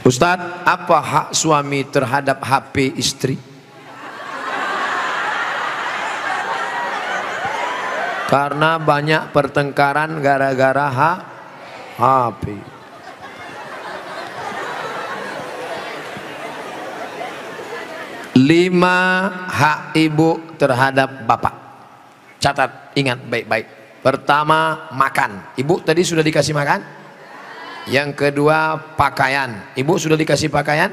Ustadz, apa hak suami terhadap HP istri? Karena banyak pertengkaran gara-gara HP. Lima hak ibu terhadap bapak. Catat, ingat baik-baik. Pertama, makan. Ibu tadi sudah dikasih makan? Yang kedua, pakaian. Ibu sudah dikasih pakaian?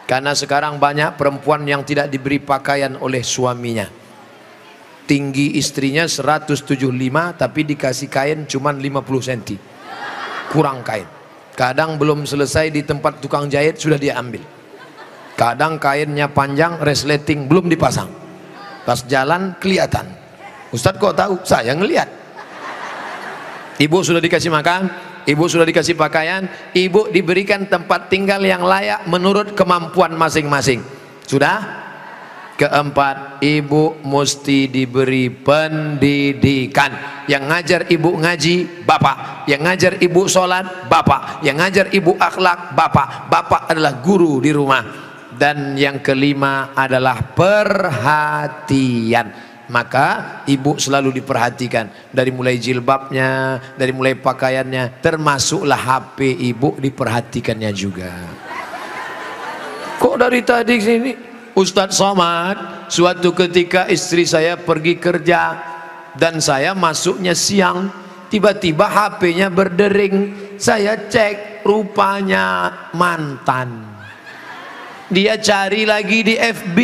Karena sekarang banyak perempuan yang tidak diberi pakaian oleh suaminya. Tinggi istrinya 175 tapi dikasih kain cuma 50 cm. Kurang kain. Kadang belum selesai di tempat tukang jahit sudah dia ambil. Kadang kainnya panjang, resleting belum dipasang. Pas jalan kelihatan. Ustadz kok tahu? Saya ngelihat. Ibu sudah dikasih makan, ibu sudah dikasih pakaian, ibu diberikan tempat tinggal yang layak menurut kemampuan masing-masing. Sudah? Keempat, ibu mesti diberi pendidikan. Yang ngajar ibu ngaji, bapak. Yang ngajar ibu sholat, bapak. Yang ngajar ibu akhlak, bapak. Bapak adalah guru di rumah. Dan yang kelima adalah perhatian. Maka ibu selalu diperhatikan. Dari mulai jilbabnya, dari mulai pakaiannya, termasuklah HP ibu diperhatikannya juga. Kok dari tadi sini Ustadz Somad, suatu ketika istri saya pergi kerja dan saya masuknya siang, tiba-tiba HP-nya berdering. Saya cek, rupanya mantan. Dia cari lagi di FB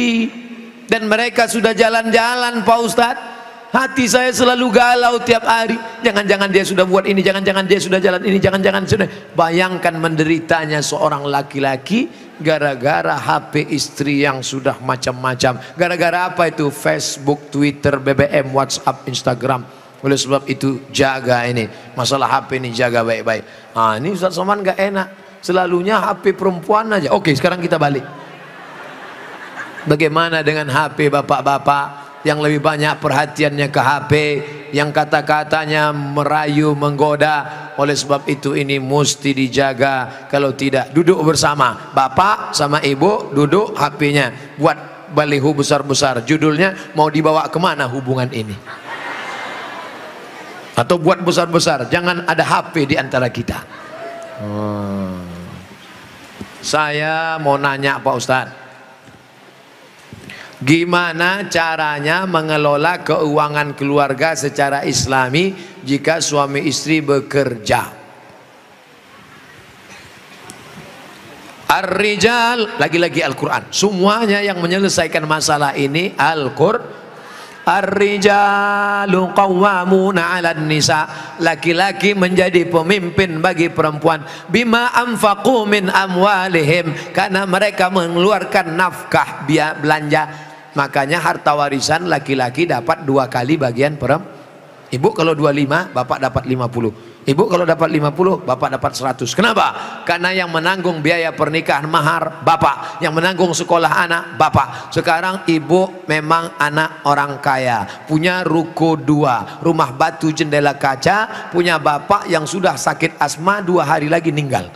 dan mereka sudah jalan-jalan, Pak Ustadz. Hati saya selalu galau tiap hari. Jangan-jangan dia sudah buat ini, jangan-jangan dia sudah jalan ini, jangan-jangan sudah. Bayangkan menderitanya seorang laki-laki gara-gara HP istri yang sudah macam-macam. Gara-gara apa itu? Facebook, Twitter, BBM, WhatsApp, Instagram. Oleh sebab itu jaga ini masalah HP ini, jaga baik-baik. Ah, ini Ustaz Somad gak enak, selalunya HP perempuan aja. Oke, sekarang kita balik. Bagaimana dengan HP bapak-bapak yang lebih banyak perhatiannya ke HP, yang kata-katanya merayu, menggoda? Oleh sebab itu ini mesti dijaga. Kalau tidak, duduk bersama, bapak sama ibu duduk, HP-nya buat baliho besar-besar, judulnya mau dibawa kemana hubungan ini, atau buat besar-besar, jangan ada HP di antara kita. Saya mau nanya Pak Ustadz, gimana caranya mengelola keuangan keluarga secara islami jika suami istri bekerja? Ar-rijal, lagi-lagi Al-Quran. Semuanya yang menyelesaikan masalah ini Al-Quran. Ar-rijalu qawwamuna 'alan nisa, laki-laki menjadi pemimpin bagi perempuan. Bima anfaqu min amwalihim, karena mereka mengeluarkan nafkah biaya belanja. Makanya harta warisan laki-laki dapat 2 kali bagian perempuan. Ibu kalau 25, bapak dapat 50. Ibu kalau dapat 50, bapak dapat 100. Kenapa? Karena yang menanggung biaya pernikahan mahar bapak, yang menanggung sekolah anak bapak. Sekarang ibu memang anak orang kaya, punya ruko 2, rumah batu jendela kaca, punya bapak yang sudah sakit asma 2 hari lagi meninggal.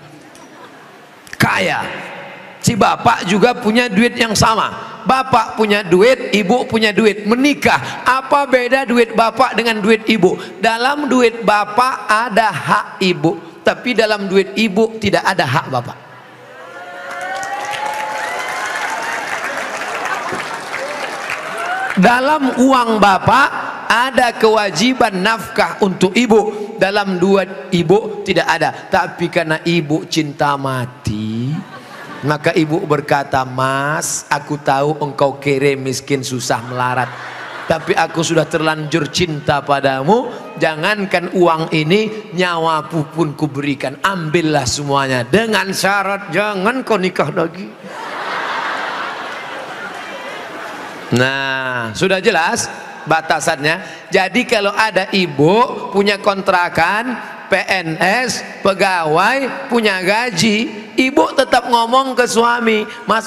Kaya. Si bapak juga punya duit yang sama. Bapak punya duit, ibu punya duit, menikah. Apa beda duit bapak dengan duit ibu? Dalam duit bapak ada hak ibu, tapi dalam duit ibu tidak ada hak bapak. Dalam uang bapak ada kewajiban nafkah untuk ibu, dalam duit ibu tidak ada. Tapi karena ibu cinta mati, maka ibu berkata, "Mas, aku tahu engkau kere, miskin, susah melarat, tapi aku sudah terlanjur cinta padamu. Jangankan uang ini, nyawaku pun kuberikan. Ambillah semuanya, dengan syarat jangan kau nikah lagi." Nah, sudah jelas batasannya. Jadi kalau ada ibu punya kontrakan, PNS, pegawai, punya gaji, ibu tetap ngomong ke suami, "Mas,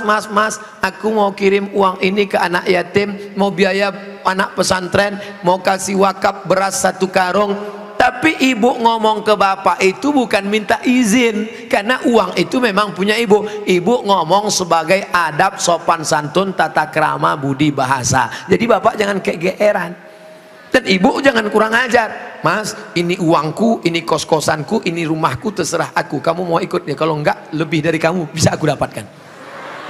aku mau kirim uang ini ke anak yatim, mau biaya anak pesantren, mau kasih wakaf beras 1 karung. Tapi ibu ngomong ke bapak itu bukan minta izin, karena uang itu memang punya ibu. Ibu ngomong sebagai adab, sopan santun, tata krama, budi bahasa. Jadi bapak jangan kegeeran. Dan ibu jangan kurang ajar. Mas, ini uangku, ini kos-kosanku, ini rumahku, terserah aku. Kamu mau ikut ya? Kalau enggak, lebih dari kamu bisa aku dapatkan.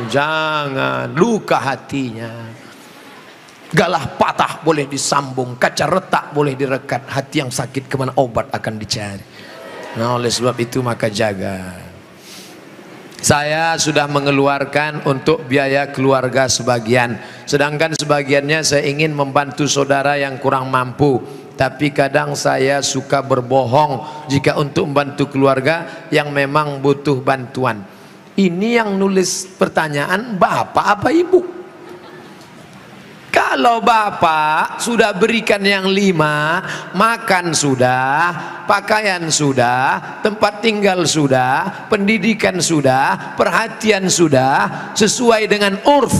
Jangan, luka hatinya. Galah patah boleh disambung, kaca retak boleh direkat, hati yang sakit kemana obat akan dicari. Nah, oleh sebab itu maka jaga. Saya sudah mengeluarkan untuk biaya keluarga sebagian, sedangkan sebagiannya saya ingin membantu saudara yang kurang mampu. Tapi kadang saya suka berbohong jika untuk membantu keluarga yang memang butuh bantuan. Ini yang nulis pertanyaan bapak apa ibu? Kalau bapak sudah berikan yang 5, makan sudah, pakaian sudah, tempat tinggal sudah, pendidikan sudah, perhatian sudah, sesuai dengan urf.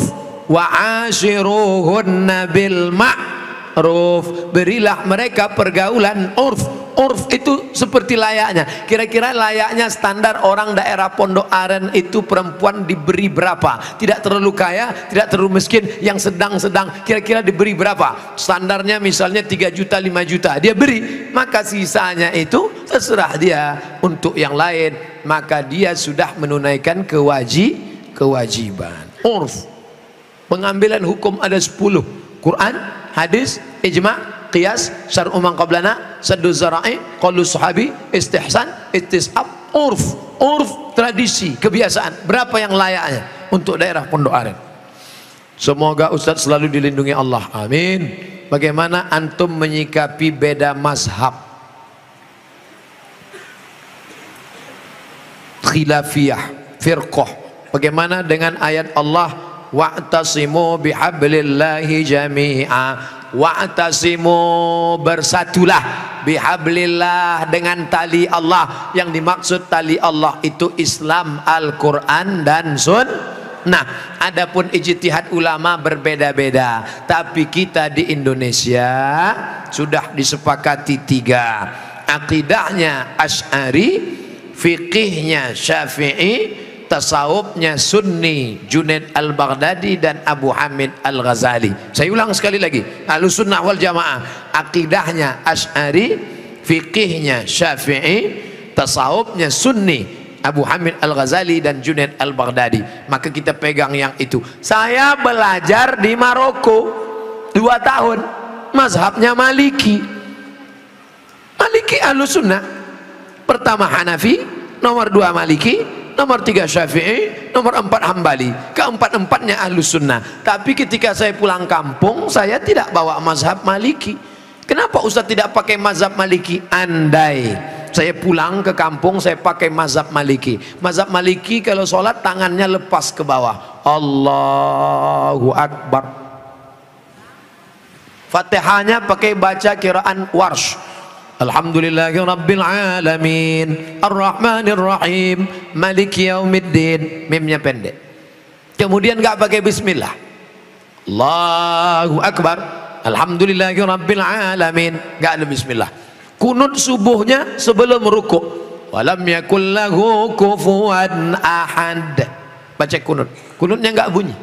Wa ashiruhunna bil ma'ruf, berilah mereka pergaulan urf. Urf itu seperti layaknya. Kira-kira layaknya standar orang daerah Pondok Aren itu perempuan diberi berapa? Tidak terlalu kaya, tidak terlalu miskin, yang sedang-sedang. Kira-kira diberi berapa? Standarnya misalnya 3 juta, 5 juta. Dia beri, maka sisanya itu terserah dia untuk yang lain. Maka dia sudah menunaikan kewajiban. Urf. Pengambilan hukum ada 10. Quran, hadis, ijma', qiyas, syar'u man qablana, saddu zara'i, qaulu sahabi, istihsan, istisab, urf. Urf, tradisi, kebiasaan. Berapa yang layaknya untuk daerah Pondok Aren? Semoga Ustadz selalu dilindungi Allah, amin. Bagaimana antum menyikapi beda mazhab, khilafiyah, firqah? Bagaimana dengan ayat Allah, wa'tasimu bihablillahi jami'a, wa'tasimu, bersatulah, bihablillah, dengan tali Allah. Yang dimaksud tali Allah itu Islam, Al-Quran dan Sunnah. Adapun ijtihad ulama berbeda-beda, tapi kita di Indonesia sudah disepakati 3. Akidahnya Asy'ari, fikihnya Syafi'i, tasawufnya Sunni, Junaid al-Baghdadi dan Abu Hamid al-Ghazali. Saya ulang sekali lagi, Ahlussunnah wal Jamaah akidahnya Asy'ari, fikihnya Syafi'i, tasawufnya Sunni, Abu Hamid al-Ghazali dan Junaid al-Baghdadi. Maka kita pegang yang itu. Saya belajar di Maroko 2 tahun, mazhabnya Maliki. Maliki Ahlussunnah. Pertama Hanafi, nomor 2 Maliki, nomor 3 Syafi'i, nomor 4 Hambali. Keempat-empatnya Ahlussunnah. Tapi ketika saya pulang kampung, saya tidak bawa mazhab Maliki. Kenapa Ustaz tidak pakai mazhab Maliki? Andai saya pulang ke kampung, saya pakai mazhab Maliki. Mazhab Maliki kalau sholat tangannya lepas ke bawah, Allahu Akbar. Fatihahnya pakai baca kiraan Warsh, Alhamdulillahi Rabbil Alamin Ar-Rahmanir Rahim Maliki Yaumiddin. Mimnya pendek. Kemudian gak pakai bismillah, Allahu Akbar, Alhamdulillahi Rabbil Alamin, gak ada bismillah. Kunut subuhnya sebelum rukuk, walam yakul lahu kufuwan ahad, baca kunut. Kunutnya gak bunyi.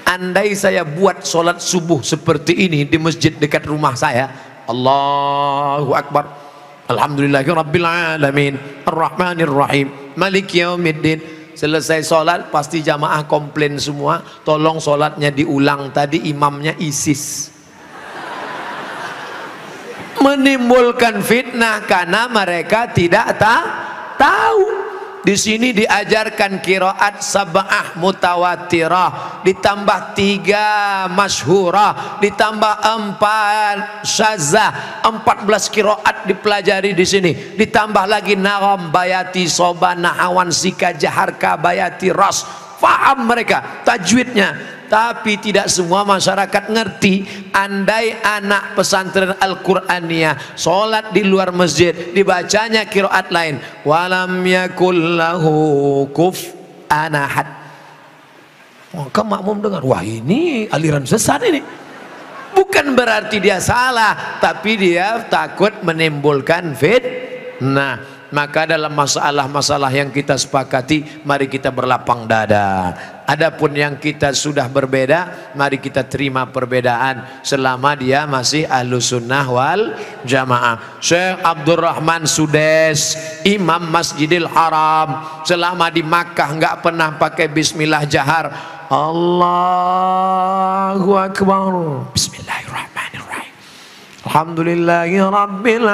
Andai saya buat sholat subuh seperti ini di masjid dekat rumah saya, Allahu Akbar, Alhamdulillahi Rabbil Alamin Ar-Rahmanir Rahim Maliki Yaumiddin. Selesai sholat pasti jamaah komplain semua, tolong sholatnya diulang, tadi imamnya ISIS. Menimbulkan fitnah karena mereka tidak tahu. Di sini diajarkan qiraat sab'ah mutawatirah, ditambah 3 masyhurah, ditambah 4 syazah, 14 qiraat dipelajari di sini. Ditambah lagi nagham, bayati, soba, nahawan, sika, jaharka, bayati, ras. Faham mereka tajwidnya. Tapi tidak semua masyarakat ngerti. Andai anak pesantren Al-Qur'aniyah sholat di luar masjid, dibacanya qiraat lain, walam yakul lahu kufuwan ahad, maka makmum dengar, wah ini aliran sesat ini. bukan berarti dia salah, tapi dia takut menimbulkan fitnah. Maka dalam masalah-masalah yang kita sepakati, mari kita berlapang dada. Adapun yang kita sudah berbeda, mari kita terima perbedaan selama dia masih Ahlus Sunnah wal Jamaah. Syekh Abdurrahman Sudes, Imam Masjidil Haram, selama di Makkah nggak pernah pakai bismillah jahar. Allahu Akbar. Bismillahirrahmanirrahim. Alhamdulillahi Rabbil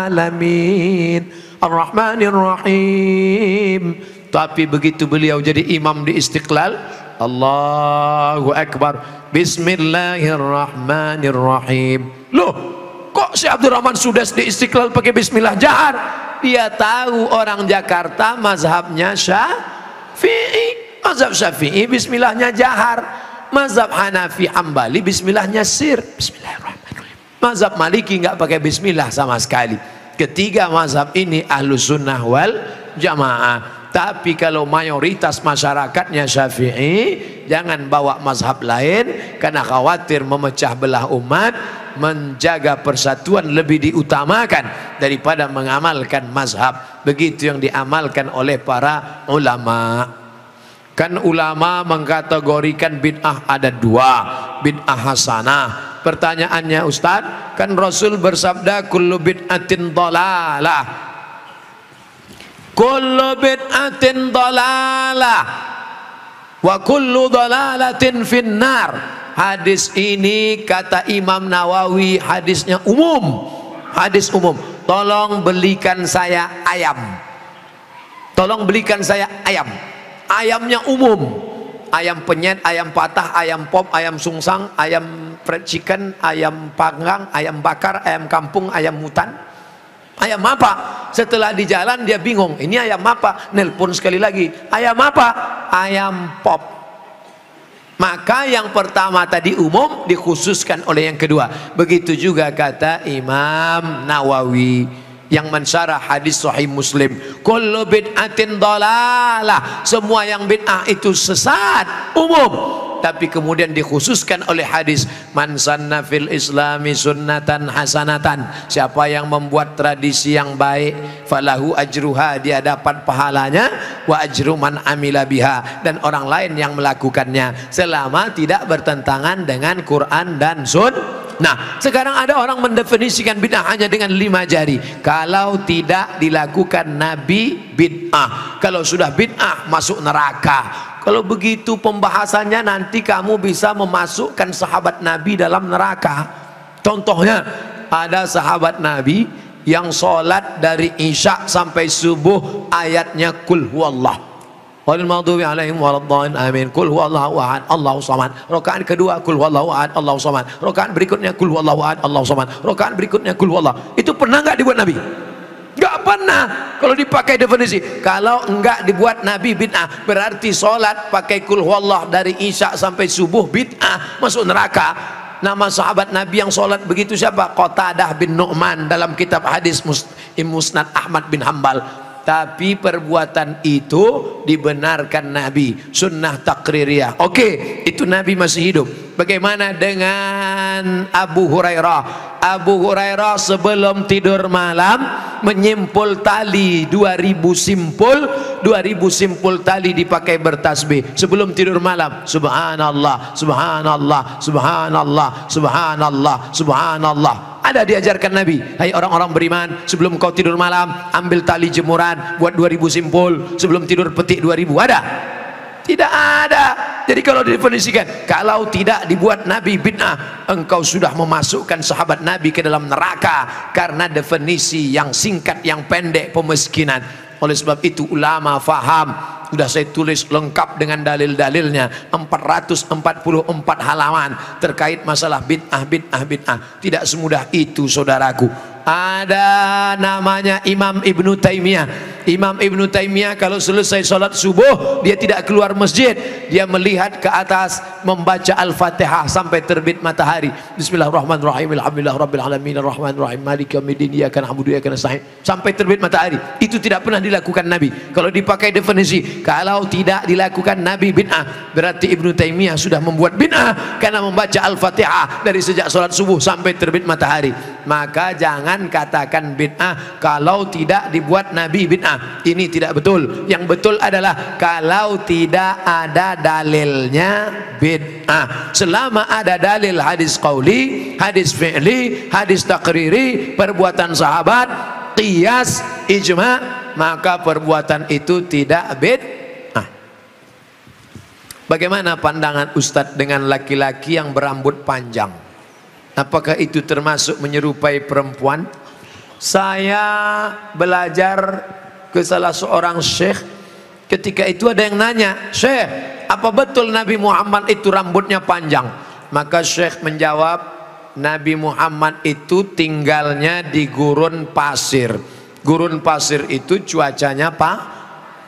Alamin Ar-Rahmanir-Rahim. Tapi begitu beliau jadi imam di Istiqlal, Allahu Akbar, Bismillahirrahmanirrahim. Loh, kok si Abdurrahman Sudes di Istiqlal pakai bismillah jahar? Dia tahu orang Jakarta mazhabnya Syafi'i. Mazhab Syafi'i bismillahnya jahar. Mazhab Hanafi Hambali bismillahnya sir. Bismillahirrahmanirrahim. Mazhab Maliki nggak pakai bismillah sama sekali. Ketiga mazhab ini Ahlus Sunnah wal Jamaah. Tapi kalau mayoritas masyarakatnya Syafi'i, jangan bawa mazhab lain karena khawatir memecah belah umat. Menjaga persatuan lebih diutamakan daripada mengamalkan mazhab. Begitu yang diamalkan oleh para ulama. Kan ulama mengkategorikan bid'ah ada dua, bid'ah hasanah. Pertanyaannya Ustaz, kan Rasul bersabda kullu bid'atin dhalalah, kullu bid'atin dhalalah wa kullu dhalalatin finnar. Hadis ini kata Imam Nawawi hadisnya umum, hadis umum. Tolong belikan saya ayam, tolong belikan saya ayam. Ayamnya umum, ayam penyet, ayam patah, ayam pop, ayam sungsang, ayam fried chicken, ayam panggang, ayam bakar, ayam kampung, ayam hutan. Ayam apa? Setelah di jalan dia bingung, ini ayam apa? Nelpon sekali lagi, ayam apa? Ayam pop. Maka yang pertama tadi umum dikhususkan oleh yang kedua. Begitu juga kata Imam Nawawi yang mensyarah hadis Sahih Muslim, kullu bid'atin dhalalah, semua yang bid'ah itu sesat, umum. Tapi kemudian dikhususkan oleh hadis, man sanna fil islami sunnatan hasanatan, siapa yang membuat tradisi yang baik, falahu ajruha, dia dapat pahalanya, wa ajru man amila biha, dan orang lain yang melakukannya selama tidak bertentangan dengan Quran dan Sunnah. Nah, sekarang ada orang mendefinisikan bid'ah hanya dengan 5 jari. Kalau tidak dilakukan Nabi, bid'ah. Kalau sudah bid'ah, masuk neraka. Kalau begitu pembahasannya, nanti kamu bisa memasukkan sahabat Nabi dalam neraka. Contohnya, ada sahabat Nabi yang sholat dari Isya sampai subuh ayatnya kul huwallah. Walil maghdubi alaihim waladdallin amin. Kul huwallahu ahad Allahu samad. Rakaat kedua kul huwallahu ahad Allahu samad. Rakaat berikutnya kul huwallahu ahad Allahu samad. Rakaat berikutnya kul huwallah. Itu pernah enggak dibuat Nabi? Enggak pernah. Kalau dipakai definisi, kalau enggak dibuat Nabi bid'ah, berarti sholat pakai kul huwallah dari Isya sampai subuh bid'ah, masuk neraka. Nama sahabat Nabi yang sholat begitu siapa? Qatadah bin Nu'man dalam kitab hadis Musnad Ahmad bin Hambal. Tapi perbuatan itu dibenarkan Nabi, sunnah takririyah. Oke, itu Nabi masih hidup. Bagaimana dengan Abu Hurairah? Abu Hurairah sebelum tidur malam menyimpul tali 2000 simpul tali dipakai bertasbih sebelum tidur malam. Subhanallah, subhanallah, subhanallah, subhanallah, subhanallah. Ada diajarkan Nabi, hai orang-orang beriman, sebelum kau tidur malam ambil tali jemuran, buat 2000 simpul, sebelum tidur petik 2000. Ada? Tidak ada. Jadi kalau didefinisikan, kalau tidak dibuat Nabi bid'ah, engkau sudah memasukkan sahabat Nabi ke dalam neraka, karena definisi yang singkat, yang pendek, pemiskinan. Oleh sebab itu ulama faham, sudah saya tulis lengkap dengan dalil-dalilnya, 444 halaman terkait masalah bid'ah. Tidak semudah itu saudaraku. Ada namanya Imam Ibnu Taimiyah. Imam Ibnu Taimiyah kalau selesai sholat subuh dia tidak keluar masjid, dia melihat ke atas membaca Al-Fatihah sampai terbit matahari. Bismillahirrahmanirrahim, alhamdulillah rabbil alamin, arrahmanirrahim, maliki yaumiddin, iyyaka na'budu wa iyyaka nasta'in, sampai terbit matahari. Itu tidak pernah dilakukan Nabi. Kalau dipakai definisi, kalau tidak dilakukan Nabi bid'ah, berarti Ibnu Taimiyah sudah membuat bid'ah karena membaca Al-Fatihah dari sejak sholat subuh sampai terbit matahari. Maka jangan katakan bid'ah kalau tidak dibuat Nabi bid'ah. Ini tidak betul. Yang betul adalah kalau tidak ada dalilnya bid'ah. Selama ada dalil hadis qauli, hadis fi'li, hadis takriri, perbuatan sahabat, qiyas, ijma', maka perbuatan itu tidak bid'ah. Bagaimana pandangan Ustadz dengan laki-laki yang berambut panjang? Apakah itu termasuk menyerupai perempuan? Saya belajar ke salah seorang syekh. Ketika itu ada yang nanya, "Syekh, apa betul Nabi Muhammad itu rambutnya panjang?" Maka syekh menjawab, Nabi Muhammad itu tinggalnya di gurun pasir. Gurun pasir itu cuacanya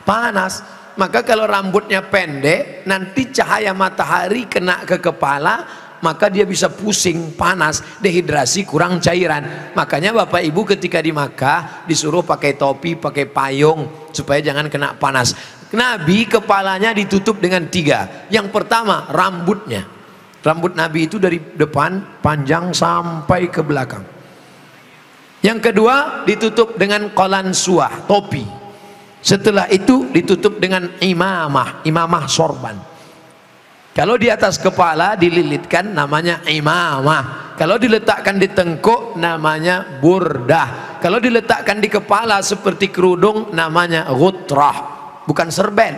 panas. Maka kalau rambutnya pendek, nanti cahaya matahari kena ke kepala, maka dia bisa pusing, panas, dehidrasi, kurang cairan. Makanya Bapak Ibu ketika di Makkah disuruh pakai topi, pakai payung supaya jangan kena panas. Nabi kepalanya ditutup dengan 3. Yang pertama rambutnya. Rambut Nabi itu dari depan panjang sampai ke belakang. Yang kedua ditutup dengan qalansuah, topi. Setelah itu ditutup dengan imamah sorban. Kalau di atas kepala dililitkan namanya imamah. Kalau diletakkan di tengkuk namanya burdah. Kalau diletakkan di kepala seperti kerudung namanya ghutrah, bukan serben.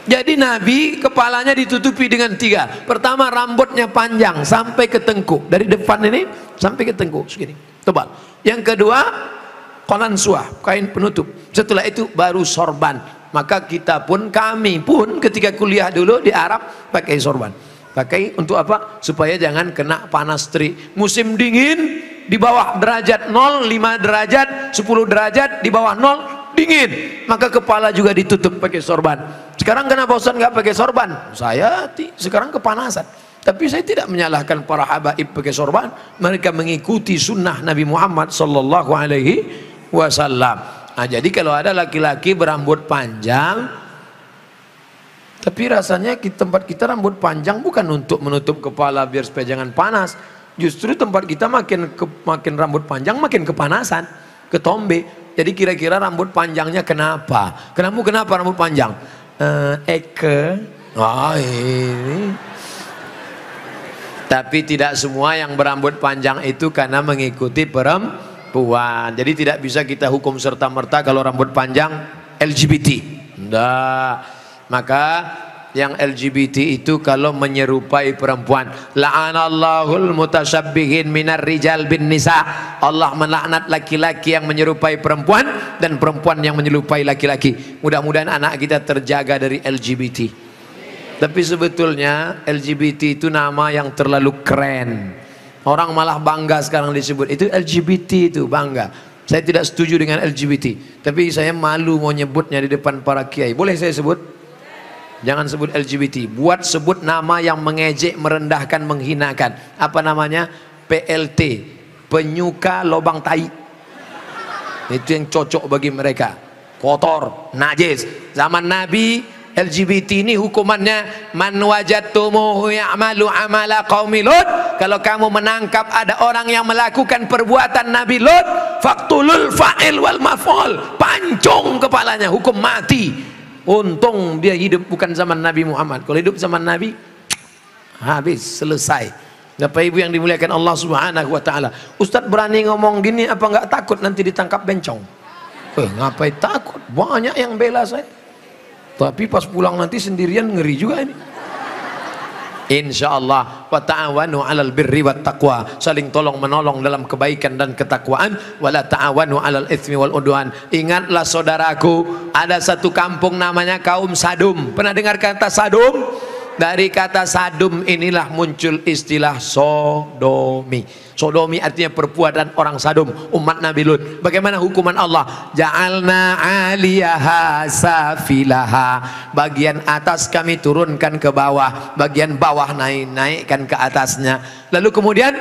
Jadi Nabi kepalanya ditutupi dengan 3. Pertama rambutnya panjang sampai ke tengkuk, dari depan ini sampai ke tengkuk segini, tebal. Yang kedua qalansuah, kain penutup. Setelah itu baru sorban. Maka kita pun, kami pun ketika kuliah dulu di Arab pakai sorban. Pakai untuk apa? Supaya jangan kena panas terik. Musim dingin di bawah derajat 0, 5 derajat, 10 derajat, di bawah 0 dingin. Maka kepala juga ditutup pakai sorban. Sekarang kenapa Ustaz nggak pakai sorban? Saya sekarang kepanasan. Tapi saya tidak menyalahkan para habaib pakai sorban. Mereka mengikuti sunnah Nabi Muhammad sallallahu alaihi wasallam. Nah, jadi kalau ada laki-laki berambut panjang, tapi rasanya di tempat kita rambut panjang bukan untuk menutup kepala biar supaya jangan panas. Justru tempat kita makin rambut panjang makin kepanasan, ketombe. Jadi kira-kira rambut panjangnya kenapa? Kenapa rambut panjang? Ini. Tapi tidak semua yang berambut panjang itu karena mengikuti perempuan. Jadi tidak bisa kita hukum serta-merta kalau rambut panjang LGBT. Enggak. Maka yang LGBT itu kalau menyerupai perempuan, la'anallahul mutasyabbihin minar rijal bin nisa. Allah melaknat laki-laki yang menyerupai perempuan dan perempuan yang menyerupai laki-laki. Mudah-mudahan anak kita terjaga dari LGBT. Tapi sebetulnya LGBT itu nama yang terlalu keren. Orang malah bangga sekarang disebut itu LGBT, itu bangga. Saya tidak setuju dengan LGBT, tapi saya malu mau nyebutnya di depan para kiai. Boleh saya sebut? Jangan sebut LGBT. Buat sebut nama yang mengejek, merendahkan, menghinakan. Apa namanya? PLT, penyuka lobang tai. Itu yang cocok bagi mereka. Kotor, najis. Zaman Nabi LGBT ini hukumannya man wajadtumuhu ya'malu amala qaumi Lut. Kalau kamu menangkap ada orang yang melakukan perbuatan Nabi Lut, faqtulul fa'il wal maf'ul, pancung kepalanya, hukum mati. Untung dia hidup bukan zaman Nabi Muhammad. Kalau hidup zaman Nabi habis, selesai. Bapak Ibu yang dimuliakan Allah Subhanahu wa taala. Ustadz berani ngomong gini apa enggak takut nanti ditangkap bencong? Ngapain takut? Banyak yang bela saya. Tapi pas pulang nanti sendirian ngeri juga ini. Insyaallah wa ta'awanu 'alal birri wat taqwa, saling tolong menolong dalam kebaikan dan ketakwaan. Wala ta'awanu 'alal itsmi wal udwan. Ingatlah saudaraku, ada satu kampung namanya kaum Sadum. Pernah dengar kata Sadum? Dari kata sadum inilah muncul istilah sodomi. Sodomi artinya perbuatan orang sadum, umat Nabi Lut. Bagaimana hukuman Allah? Ja'alna 'aliyaha safilaha. Bagian atas kami turunkan ke bawah, bagian bawah naikkan ke atasnya. Lalu kemudian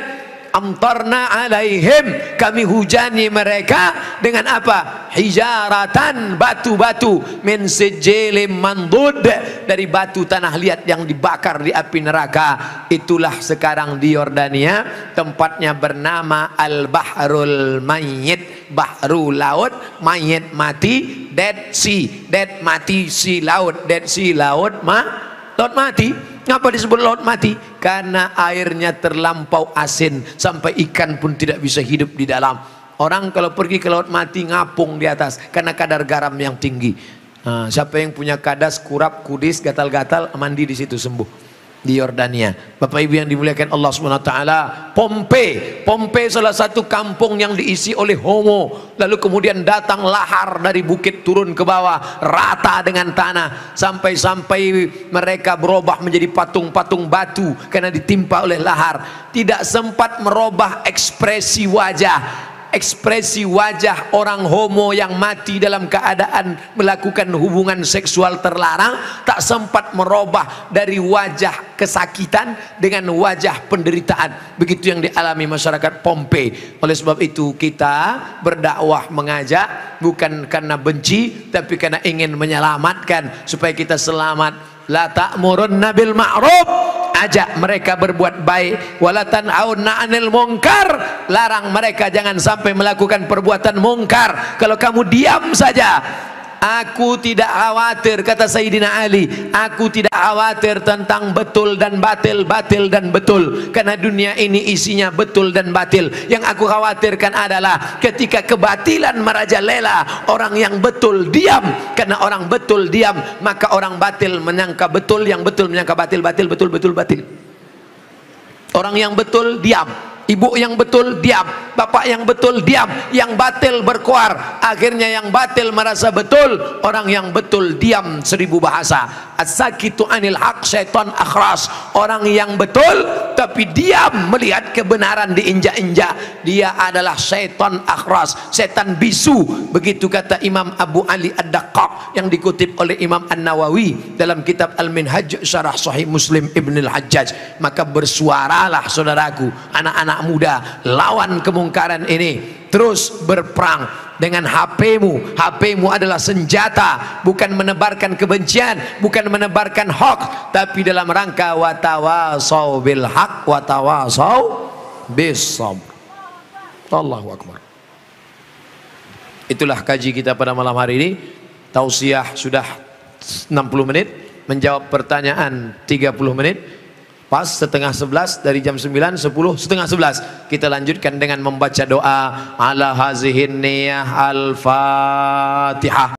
amtarna alaihim, kami hujani mereka dengan apa? Hijaratan, batu-batu, min sijilin mandud, dari batu tanah liat yang dibakar di api neraka. Itulah sekarang di Yordania, tempatnya bernama Al-Bahrul Mayyit, bahru laut, mayit mati, Dead Sea, dead mati, sea laut, Dead Sea laut mati. Ngapa disebut laut mati? Karena airnya terlampau asin sampai ikan pun tidak bisa hidup di dalam. Orang kalau pergi ke laut mati ngapung di atas karena kadar garam yang tinggi. Nah, siapa yang punya kadas, kurap, kudis, gatal-gatal, mandi di situ sembuh. Di Yordania. Bapak Ibu yang dimuliakan Allah Subhanahu wa taala, Pompei salah satu kampung yang diisi oleh homo. Lalu kemudian datang lahar dari bukit turun ke bawah, rata dengan tanah, sampai mereka berubah menjadi patung-patung batu karena ditimpa oleh lahar. Tidak sempat merubah ekspresi wajah orang homo yang mati dalam keadaan melakukan hubungan seksual terlarang, tak sempat merubah dari wajah kesakitan dengan wajah penderitaan. Begitu yang dialami masyarakat Pompei. Oleh sebab itu kita berdakwah, mengajak bukan karena benci, tapi karena ingin menyelamatkan supaya kita selamat. La ta'murunna bil ma'ruf, ajak mereka berbuat baik. Wala tanhauna 'anil munkar, larang mereka jangan sampai melakukan perbuatan mungkar. Kalau kamu diam saja, aku tidak khawatir, kata Sayyidina Ali, aku tidak khawatir tentang betul dan batil, batil dan betul, karena dunia ini isinya betul dan batil. Yang aku khawatirkan adalah ketika kebatilan merajalela, orang yang betul diam. Karena orang betul diam, maka orang batil menyangka betul, yang betul menyangka batil, batil betul, betul batil. Orang yang betul diam, ibu yang betul diam, bapak yang betul diam, yang batil berkuar. Akhirnya yang batil merasa betul, orang yang betul diam. 1000 bahasa. As-sakitu anil haq syaitan akhras. Orang yang betul tapi diam melihat kebenaran diinjak-injak, dia adalah syaitan akhras, setan bisu. Begitu kata Imam Abu Ali Ad-Daqqaq yang dikutip oleh Imam An-Nawawi dalam kitab Al-Minhaj Syarah Sahih Muslim Ibn Al-Hajjaj. Maka bersuaralah saudaraku, anak-anak muda, lawan kemungkaran ini. Terus berperang dengan HP-mu adalah senjata, bukan menebarkan kebencian, bukan menebarkan hoax, tapi dalam rangka watawasau bil haq watawasau bis sabr. Allahu akbar. Itulah kaji kita pada malam hari ini. Tausiah sudah 60 menit, menjawab pertanyaan 30 menit. Pas setengah 11, dari jam 9, 10, setengah 11 kita lanjutkan dengan membaca doa ala hazihin niyah al-fatihah.